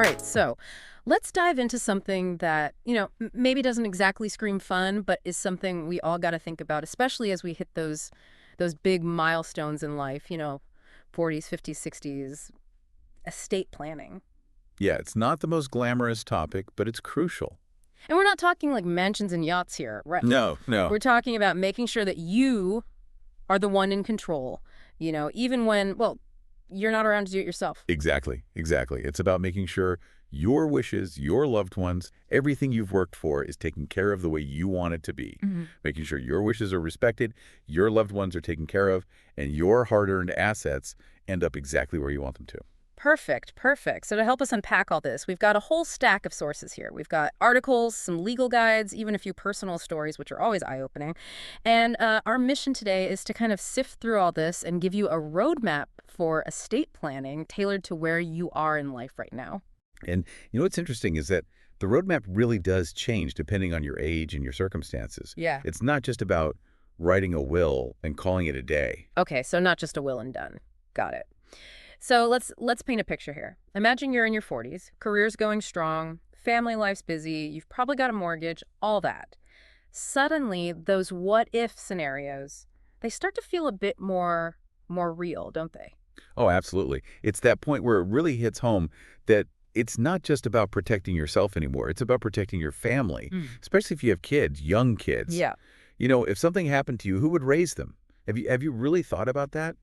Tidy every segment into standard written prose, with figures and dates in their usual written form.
All right, so let's dive into something that, maybe doesn't exactly scream fun, but is something we all got to think about, especially as we hit those big milestones in life, 40s, 50s, 60s, estate planning. Yeah, it's not the most glamorous topic, but it's crucial. And we're not talking like mansions and yachts here, right? No, no. We're talking about making sure that you are the one in control, even when, well, you're not around to do it yourself. Exactly, exactly. It's about making sure your wishes, your loved ones, everything you've worked for is taken care of the way you want it to be. Making sure your wishes are respected, your loved ones are taken care of, and your hard-earned assets end up exactly where you want them to. Perfect, perfect. So to help us unpack all this, we've got a whole stack of sources here. We've got articles, some legal guides, even a few personal stories, which are always eye-opening. And our mission today is to kind of sift through all this and give you a roadmap for estate planning tailored to where you are in life right now. And what's interesting is that the roadmap really does change depending on your age and your circumstances. Yeah. It's not just about writing a will and calling it a day. Okay, so not just a will and done. Got it. So let's paint a picture here. Imagine you're in your 40s, career's going strong, family life's busy, you've probably got a mortgage, all that. Suddenly, those what-if scenarios, they start to feel a bit more real, don't they? Oh, absolutely. It's that point where it really hits home that it's not just about protecting yourself anymore. It's about protecting your family, especially if you have kids, young kids. Yeah. If something happened to you, who would raise them? Have you really thought about that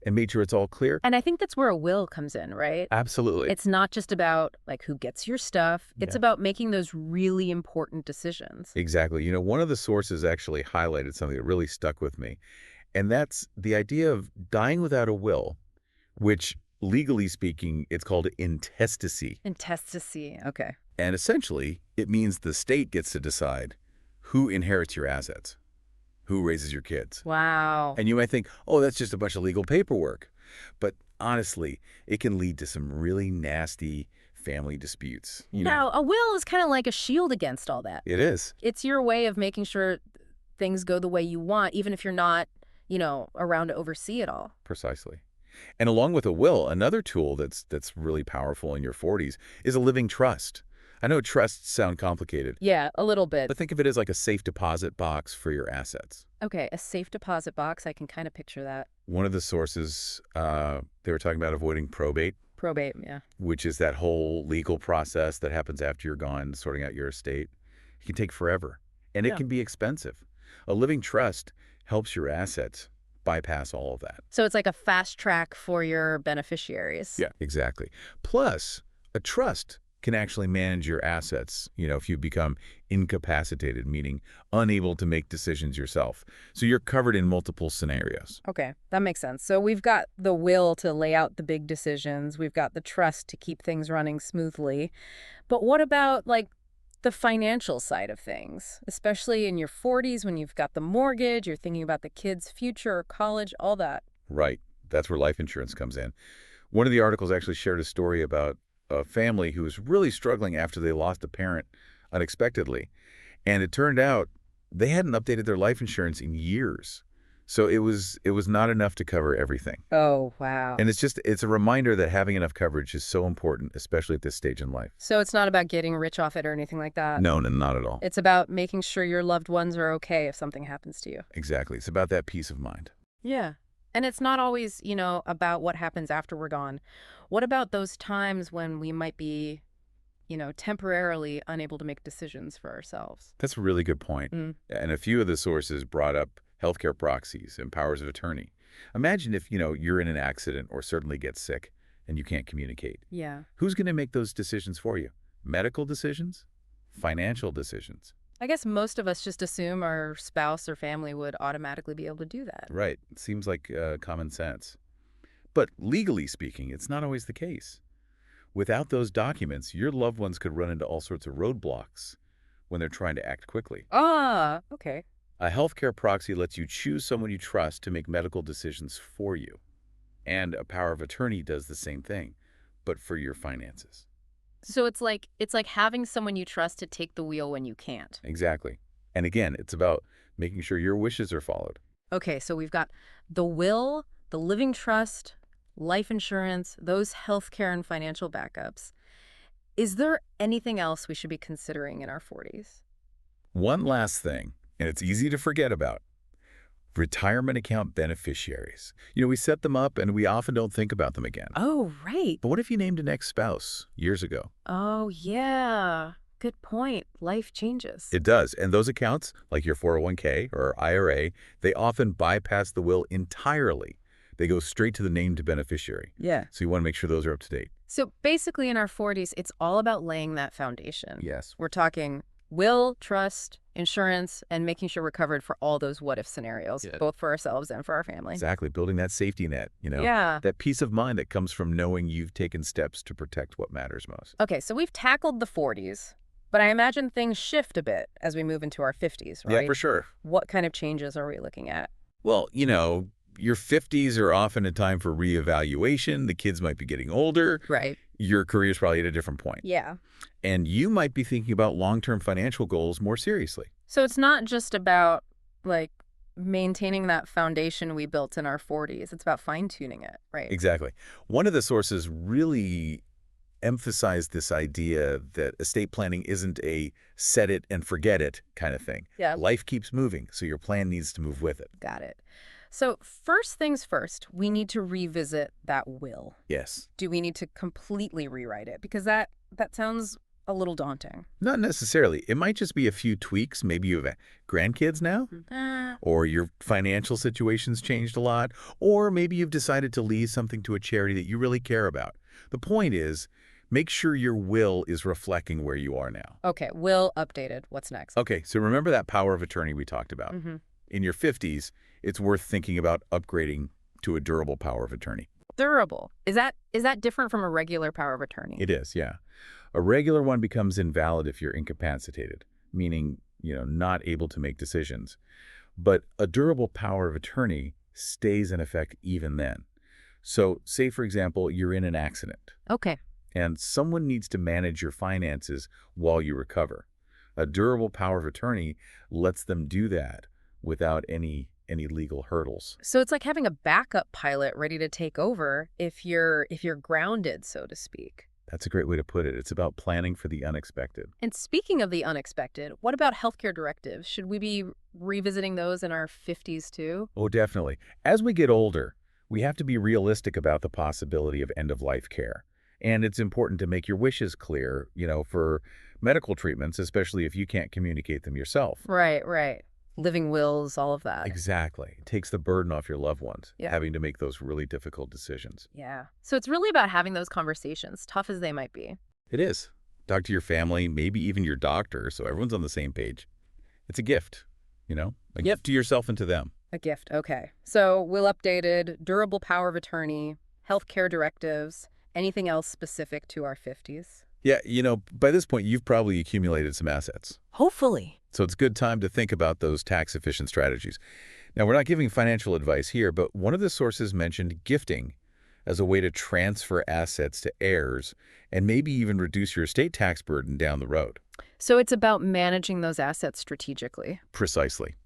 and made sure it's all clear? And I think that's where a will comes in, right? Absolutely. It's not just about like who gets your stuff. It's Yeah. about making those really important decisions. Exactly. One of the sources actually highlighted something that really stuck with me, and that's the idea of dying without a will, which legally speaking, it's called intestacy. Intestacy. Okay. And essentially, it means the state gets to decide who inherits your assets, who raises your kids. Wow. And you might think, oh, that's just a bunch of legal paperwork. But honestly, it can lead to some really nasty family disputes. Now, a will is kind of like a shield against all that. It is. It's your way of making sure things go the way you want, even if you're not, around to oversee it all. Precisely. And along with a will, another tool that's really powerful in your 40s is a living trust. I know trusts sound complicated, Yeah, a little bit. but think of it as like a safe deposit box for your assets. Okay, a safe deposit box. I can kind of picture that. One of the sources, they were talking about avoiding probate, Probate, yeah. which is that whole legal process that happens after you're gone, sorting out your estate. It can take forever, and it Yeah. can be expensive. A living trust helps your assets bypass all of that. So it's like a fast track for your beneficiaries. Yeah, exactly. Plus, a trust can actually manage your assets, if you become incapacitated, meaning unable to make decisions yourself. So you're covered in multiple scenarios. Okay, that makes sense. So we've got the will to lay out the big decisions. We've got the trust to keep things running smoothly. But what about, like, the financial side of things, especially in your 40s when you've got the mortgage, you're thinking about the kids' future, college, all that. Right. That's where life insurance comes in. One of the articles actually shared a story about a family who was really struggling after they lost a parent unexpectedly. And it turned out they hadn't updated their life insurance in years. So it was not enough to cover everything. Oh, wow. And it's a reminder that having enough coverage is so important, especially at this stage in life. So it's not about getting rich off it or anything like that. No, not at all. It's about making sure your loved ones are okay if something happens to you. Exactly. It's about that peace of mind. Yeah. And it's not always, about what happens after we're gone. What about those times when we might be, temporarily unable to make decisions for ourselves? That's a really good point. Mm. And a few of the sources brought up healthcare proxies and powers of attorney. Imagine if, you're in an accident or suddenly get sick and you can't communicate. Yeah. Who's going to make those decisions for you? Medical decisions? Financial decisions? I guess most of us just assume our spouse or family would automatically be able to do that. Right. It seems like common sense. But legally speaking, it's not always the case. Without those documents, your loved ones could run into all sorts of roadblocks when they're trying to act quickly. Ah, okay. A healthcare proxy lets you choose someone you trust to make medical decisions for you. And a power of attorney does the same thing, but for your finances. So it's like having someone you trust to take the wheel when you can't. Exactly. And again, it's about making sure your wishes are followed. Okay, so we've got the will, the living trust, life insurance, those healthcare and financial backups. Is there anything else we should be considering in our 40s? One last thing, and it's easy to forget about. Retirement account beneficiaries. We set them up and we often don't think about them again. Oh, right. But what if you named an ex-spouse years ago? Oh, yeah. Good point. Life changes. It does. And those accounts, like your 401k or IRA, they often bypass the will entirely. They go straight to the named beneficiary. Yeah. So you want to make sure those are up to date. So basically in our 40s, it's all about laying that foundation. Yes. We're talking will, trust, insurance, and making sure we're covered for all those what-if scenarios, Yeah. both for ourselves and for our family. Exactly. Building that safety net, Yeah. that peace of mind that comes from knowing you've taken steps to protect what matters most. Okay, so we've tackled the 40s, but I imagine things shift a bit as we move into our 50s, right? Yeah, for sure. What kind of changes are we looking at? Well, your 50s are often a time for reevaluation. The kids might be getting older. Right. Your career's probably at a different point. Yeah. And you might be thinking about long-term financial goals more seriously. So it's not just about, like, maintaining that foundation we built in our 40s. It's about fine-tuning it, right? Exactly. One of the sources really emphasized this idea that estate planning isn't a set it and forget it kind of thing. Yeah. Life keeps moving, so your plan needs to move with it. Got it. So first things first, we need to revisit that will. Yes. Do we need to completely rewrite it? Because that sounds a little daunting. Not necessarily. It might just be a few tweaks. Maybe you have grandkids now, or your financial situation's changed a lot, or maybe you've decided to leave something to a charity that you really care about. The point is, make sure your will is reflecting where you are now. Okay, will updated. What's next? Okay, so remember that power of attorney we talked about. Mm-hmm. In your 50s, it's worth thinking about upgrading to a durable power of attorney. Durable. Is that different from a regular power of attorney? It is, yeah. A regular one becomes invalid if you're incapacitated, meaning, not able to make decisions. But a durable power of attorney stays in effect even then. So, say, for example, you're in an accident, Okay. and someone needs to manage your finances while you recover. A durable power of attorney lets them do that without any legal hurdles. So it's like having a backup pilot ready to take over if you're grounded, so to speak. That's a great way to put it. It's about planning for the unexpected. And speaking of the unexpected, what about healthcare directives? Should we be revisiting those in our 50s too? Oh, definitely. As we get older, we have to be realistic about the possibility of end-of-life care. And it's important to make your wishes clear, for medical treatments, especially if you can't communicate them yourself. Right, right. Living wills, all of that. Exactly. It takes the burden off your loved ones, Yeah. having to make those really difficult decisions. Yeah. So it's really about having those conversations, tough as they might be. It is. Talk to your family, maybe even your doctor, so everyone's on the same page. It's a gift, a gift to yourself and to them. A gift. Okay. So will updated, durable power of attorney, healthcare directives, anything else specific to our 50s? Yeah, by this point, you've probably accumulated some assets. Hopefully. So it's a good time to think about those tax-efficient strategies. Now, we're not giving financial advice here, but one of the sources mentioned gifting as a way to transfer assets to heirs and maybe even reduce your estate tax burden down the road. So it's about managing those assets strategically. Precisely.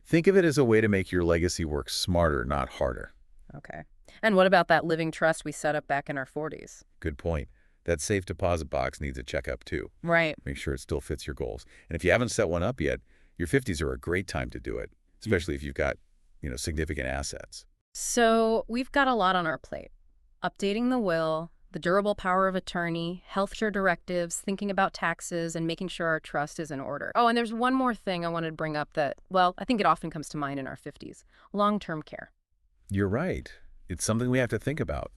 Think of it as a way to make your legacy work smarter, not harder. Okay. And what about that living trust we set up back in our 40s? Good point. That safe deposit box needs a checkup too. Right. Make sure it still fits your goals. And if you haven't set one up yet, your 50s are a great time to do it, especially if you've got, significant assets. So we've got a lot on our plate. Updating the will, the durable power of attorney, healthcare directives, thinking about taxes, and making sure our trust is in order. Oh, and there's one more thing I wanted to bring up that, well, I think it often comes to mind in our 50s. Long-term care. You're right. It's something we have to think about.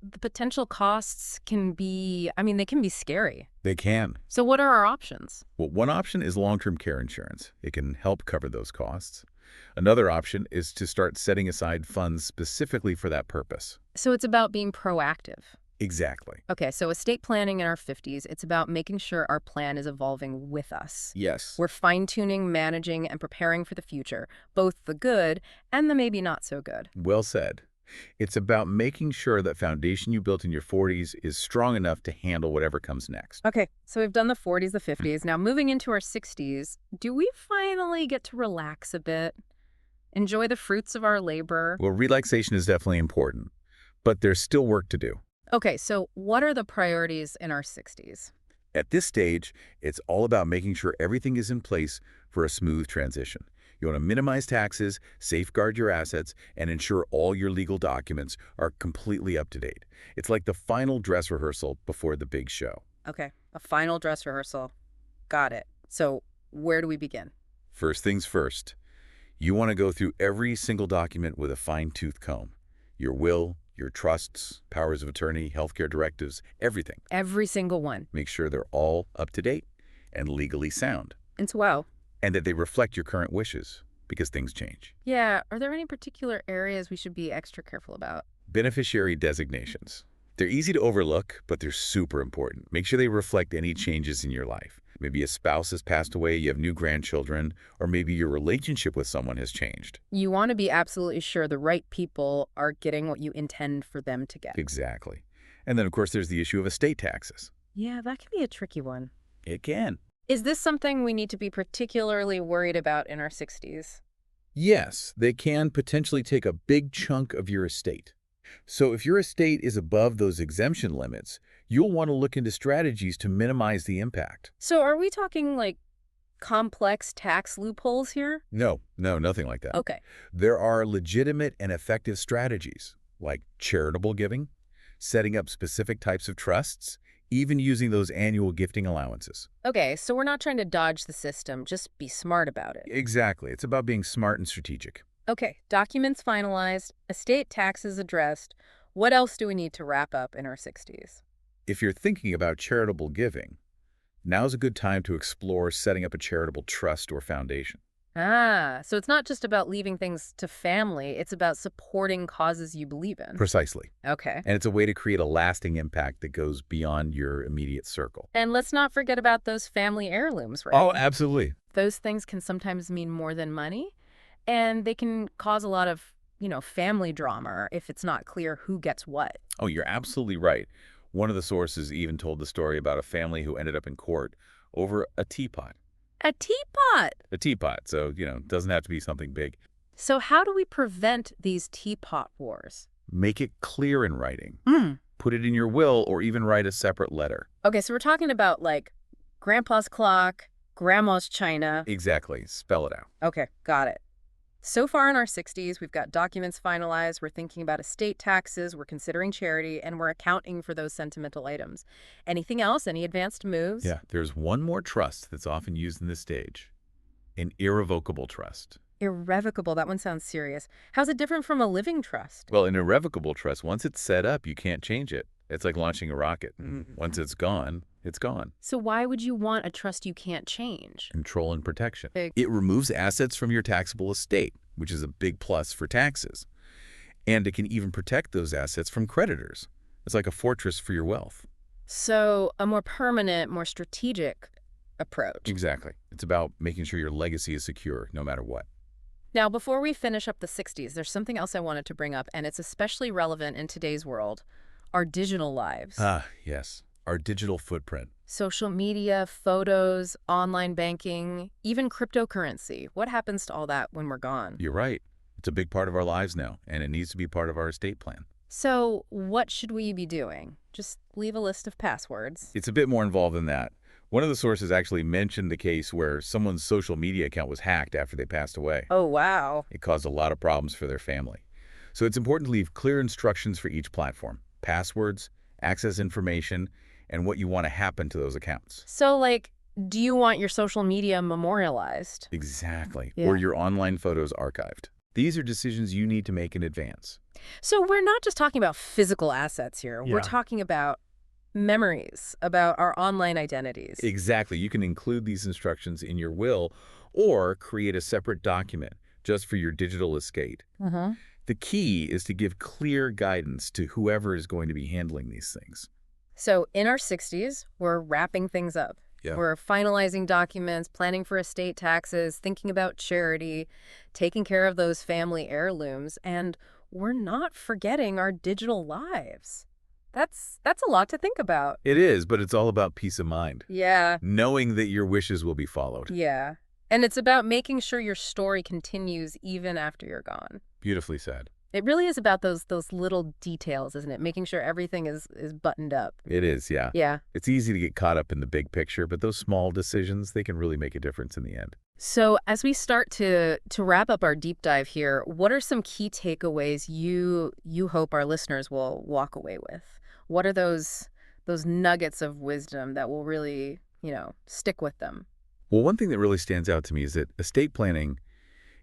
The potential costs can be, they can be scary. They can. So what are our options? Well, one option is long-term care insurance. It can help cover those costs. Another option is to start setting aside funds specifically for that purpose. So it's about being proactive. Exactly. Okay, so estate planning in our 50s, it's about making sure our plan is evolving with us. Yes. We're fine-tuning, managing, and preparing for the future, both the good and the maybe not so good. Well said. It's about making sure that foundation you built in your 40s is strong enough to handle whatever comes next. Okay, so we've done the 40s, the 50s. Now moving into our 60s, do we finally get to relax a bit? Enjoy the fruits of our labor? Well, relaxation is definitely important, but there's still work to do. Okay, so what are the priorities in our 60s? At this stage, it's all about making sure everything is in place for a smooth transition. You want to minimize taxes, safeguard your assets, and ensure all your legal documents are completely up to date. It's like the final dress rehearsal before the big show. Okay, a final dress rehearsal. Got it. So where do we begin? First things first, you want to go through every single document with a fine-tooth comb. Your will, your trusts, powers of attorney, healthcare directives, everything. Every single one. Make sure they're all up to date and legally sound, And so, wow. and that they reflect your current wishes, because things change. Yeah, are there any particular areas we should be extra careful about? Beneficiary designations. They're easy to overlook, but they're super important. Make sure they reflect any changes in your life. Maybe a spouse has passed away, you have new grandchildren, or maybe your relationship with someone has changed. You want to be absolutely sure the right people are getting what you intend for them to get. Exactly. And then, of course, there's the issue of estate taxes. Yeah, that can be a tricky one. It can. Is this something we need to be particularly worried about in our 60s? Yes, they can potentially take a big chunk of your estate. So if your estate is above those exemption limits, you'll want to look into strategies to minimize the impact. So are we talking like complex tax loopholes here? No, nothing like that. Okay. There are legitimate and effective strategies, like charitable giving, setting up specific types of trusts, even using those annual gifting allowances. Okay, so we're not trying to dodge the system, just be smart about it. Exactly. It's about being smart and strategic. Okay, documents finalized, estate taxes addressed. What else do we need to wrap up in our 60s? If you're thinking about charitable giving, now's a good time to explore setting up a charitable trust or foundation. Ah, so it's not just about leaving things to family, it's about supporting causes you believe in. Precisely. Okay. And it's a way to create a lasting impact that goes beyond your immediate circle. And let's not forget about those family heirlooms, right? Oh, absolutely. Those things can sometimes mean more than money, and they can cause a lot of, family drama if it's not clear who gets what. Oh, you're absolutely right. One of the sources even told the story about a family who ended up in court over a teapot. A teapot! A teapot, so, it doesn't have to be something big. So how do we prevent these teapot wars? Make it clear in writing. Mm. Put it in your will or even write a separate letter. Okay, so we're talking about, like, grandpa's clock, grandma's china. Exactly. Spell it out. Okay, got it. So far in our 60s, we've got documents finalized, we're thinking about estate taxes, we're considering charity, and we're accounting for those sentimental items. Anything else? Any advanced moves? Yeah, there's one more trust that's often used in this stage. An irrevocable trust. Irrevocable, that one sounds serious. How's it different from a living trust? Well, an irrevocable trust, once it's set up, you can't change it. It's like launching a rocket. Once it's gone, it's gone. So why would you want a trust you can't change? Control and protection. Big. It removes assets from your taxable estate, which is a big plus for taxes. And it can even protect those assets from creditors. It's like a fortress for your wealth. So a more permanent, more strategic approach. Exactly. It's about making sure your legacy is secure no matter what. Now, before we finish up the 60s, there's something else I wanted to bring up, and it's especially relevant in today's world. Our digital lives. Ah, yes. Our digital footprint. Social media, photos, online banking, even cryptocurrency. What happens to all that when we're gone? You're right. It's a big part of our lives now, and it needs to be part of our estate plan. So what should we be doing? Just leave a list of passwords. It's a bit more involved than that. One of the sources actually mentioned the case where someone's social media account was hacked after they passed away. Oh, wow. It caused a lot of problems for their family. So it's important to leave clear instructions for each platform. Passwords, access information, and what you want to happen to those accounts. So, like, do you want your social media memorialized? Exactly. Yeah. Or your online photos archived. These are decisions you need to make in advance. So we're not just talking about physical assets here. Yeah. We're talking about memories, about our online identities. Exactly. You can include these instructions in your will or create a separate document just for your digital estate. Uh-huh. The key is to give clear guidance to whoever is going to be handling these things. So in our 60s, we're wrapping things up. Yeah. We're finalizing documents, planning for estate taxes, thinking about charity, taking care of those family heirlooms, and we're not forgetting our digital lives. That's a lot to think about. It is, but it's all about peace of mind. Yeah, Knowing that your wishes will be followed. yeah. And it's about making sure your story continues even after you're gone. Beautifully said. It really is about those little details, isn't it? Making sure everything is buttoned up. It is, yeah. Yeah. It's easy to get caught up in the big picture, but those small decisions, they can really make a difference in the end. So as we start to wrap up our deep dive here, what are some key takeaways you hope our listeners will walk away with? What are those nuggets of wisdom that will really, stick with them? Well, one thing that really stands out to me is that estate planning,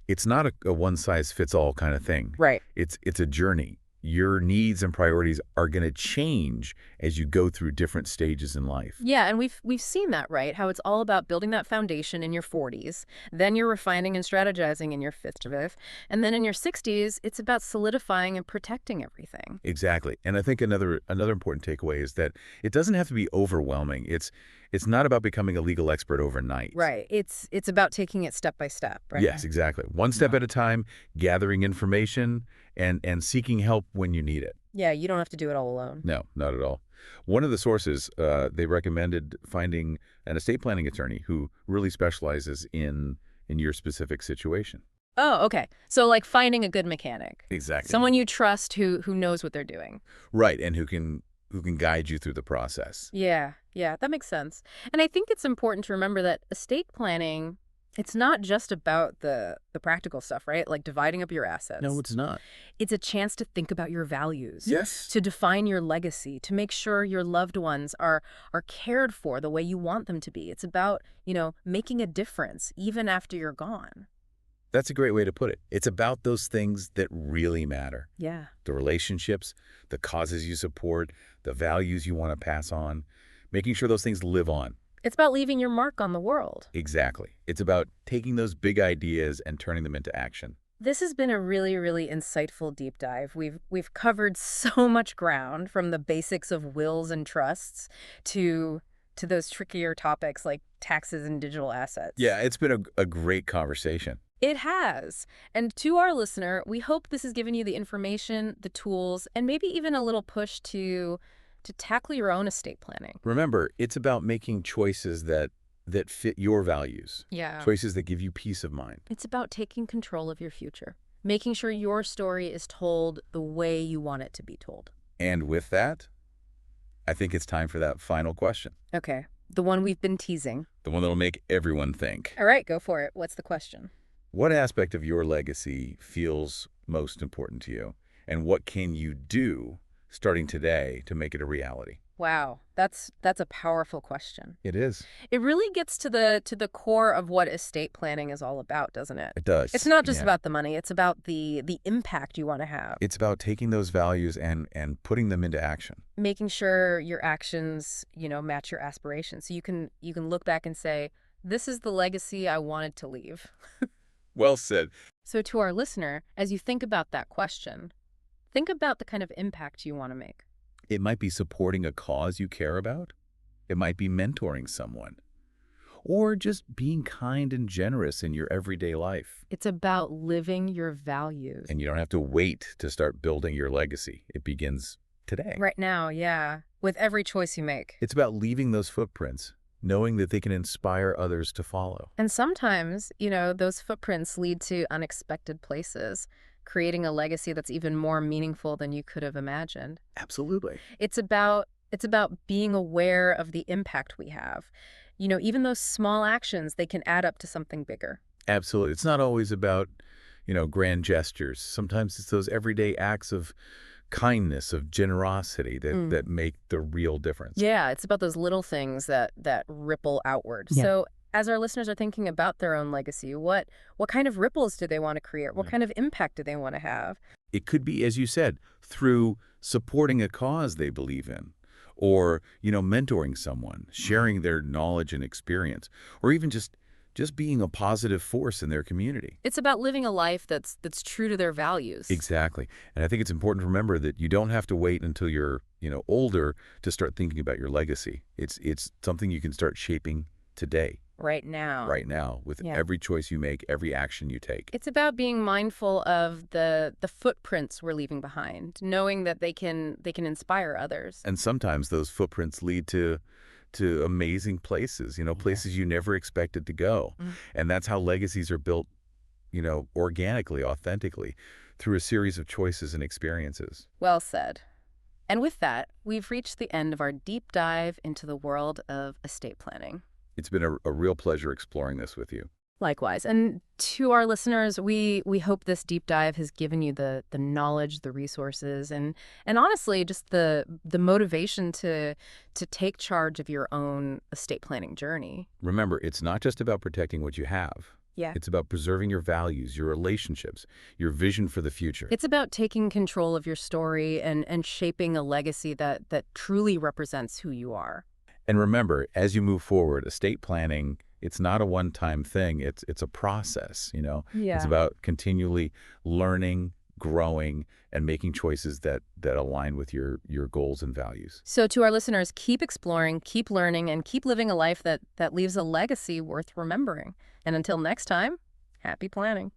it's not a one-size-fits-all kind of thing. Right. It's a journey. Your needs and priorities are going to change as you go through different stages in life. Yeah, and we've seen that, right? How it's all about building that foundation in your 40s, then you're refining and strategizing in your 50th, and then in your 60s, it's about solidifying and protecting everything. Exactly. And I think another important takeaway is that it doesn't have to be overwhelming. It's not about becoming a legal expert overnight. Right. It's about taking it step by step, right? Yes, exactly. One step at a time, gathering information and seeking help when you need it. Yeah, you don't have to do it all alone. No, not at all. One of the sources, they recommended finding an estate planning attorney who really specializes in your specific situation. Oh, okay. So like finding a good mechanic. Exactly. Someone you trust who knows what they're doing. Right, and who can guide you through the process. Yeah, yeah, that makes sense. And I think it's important to remember that estate planning, it's not just about the practical stuff, right? Like dividing up your assets. No, it's not. It's a chance to think about your values, Yes. to define your legacy, to make sure your loved ones are cared for the way you want them to be. It's about, making a difference even after you're gone. That's a great way to put it. It's about those things that really matter. Yeah. The relationships, the causes you support, the values you want to pass on, making sure those things live on. It's about leaving your mark on the world. Exactly. It's about taking those big ideas and turning them into action. This has been a really, really insightful deep dive. We've covered so much ground, from the basics of wills and trusts to those trickier topics like taxes and digital assets. Yeah, it's been a great conversation. It has. And to our listener, we hope this has given you the information, the tools, and maybe even a little push to tackle your own estate planning. Remember, it's about making choices that fit your values, Yeah. choices that give you peace of mind. It's about taking control of your future, making sure your story is told the way you want it to be told. And with that, I think it's time for that final question, Okay. The one we've been teasing. the one that'll make everyone think. All right, go for it. What's the question? What aspect of your legacy feels most important to you? And what can you do starting today to make it a reality? Wow, that's a powerful question. It is. It really gets to the core of what estate planning is all about, doesn't it? It does. It's not just Yeah. about the money, it's about the impact you want to have. It's about taking those values and putting them into action. Making sure your actions, match your aspirations. So you can look back and say, this is the legacy I wanted to leave. Well said. So to our listener, as you think about that question, think about the kind of impact you want to make. It might be supporting a cause you care about. It might be mentoring someone. Or just being kind and generous in your everyday life. It's about living your values. And you don't have to wait to start building your legacy. It begins today. Right now, yeah, with every choice you make. It's about leaving those footprints, knowing that they can inspire others to follow. And sometimes, those footprints lead to unexpected places, creating a legacy that's even more meaningful than you could have imagined. Absolutely. It's about being aware of the impact we have. Even those small actions, they can add up to something bigger. Absolutely. It's not always about, grand gestures. Sometimes it's those everyday acts of kindness, of generosity that make the real difference. Yeah, it's about those little things that ripple outward. Yeah. So as our listeners are thinking about their own legacy, what kind of ripples do they want to create? What kind of impact do they want to have? It could be, as you said, through supporting a cause they believe in, or, mentoring someone, sharing their knowledge and experience, or even just being a positive force in their community. It's about living a life that's true to their values. Exactly. And I think it's important to remember that you don't have to wait until you're, older to start thinking about your legacy. It's something you can start shaping today. Right now. Right now, with Yeah. every choice you make, every action you take. It's about being mindful of the footprints we're leaving behind, knowing that they can inspire others. And sometimes those footprints lead to amazing places, places you never expected to go. Mm. And that's how legacies are built, organically, authentically, through a series of choices and experiences. Well said. And with that, we've reached the end of our deep dive into the world of estate planning. It's been a real pleasure exploring this with you. Likewise. And to our listeners, we hope this deep dive has given you the knowledge, the resources, and honestly, just the motivation to take charge of your own estate planning journey. Remember, it's not just about protecting what you have. Yeah. It's about preserving your values, your relationships, your vision for the future. It's about taking control of your story and shaping a legacy that truly represents who you are. And remember, as you move forward, estate planning, it's not a one-time thing. It's a process, you know. It's Yeah. about continually learning, growing, and making choices that align with your goals and values. So to our listeners, keep exploring, keep learning, and keep living a life that leaves a legacy worth remembering. And until next time, happy planning.